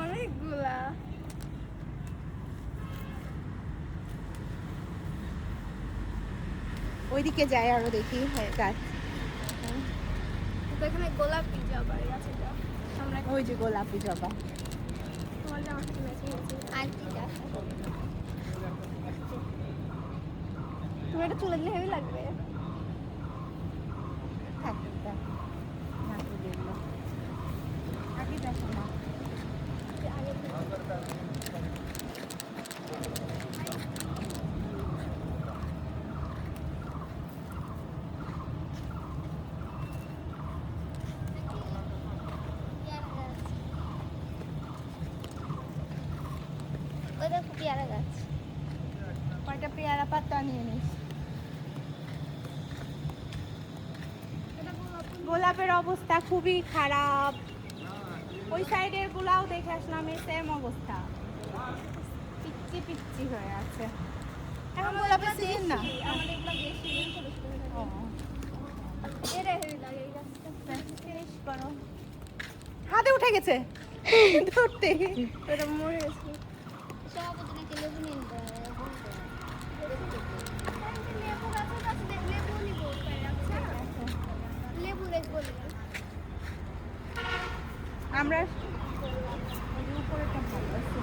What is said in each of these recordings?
অনেকগুলা। ওইদিকে যাই আরো দেখি গাছ। এখানে গোলাপি জবা আছে, ওই যে গোলাপি জবা। তুমি এটা তুলে দিলে হেভি লাগবে। আগে দেখো না, পেয়ারা গাছ, কয়টা পেয়ারা পাতা নিয়ে নিস। গোলাপের অবস্থা খুবই খারাপ, ওই সাইডের গুলাও দেখে আসলাম, এই সেম অবস্থা, পিচ্ছি পিচ্ছি হয়ে আছে। এখন গোলাপের সিজন না। হাতে উঠে গেছে ধরতে। এটা মরে গেছে। আমরা উপরেটা ভালো আছে।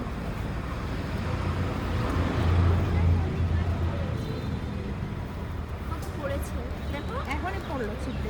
পড়েছে দেখো, এখনই পড়লো ছিটতে।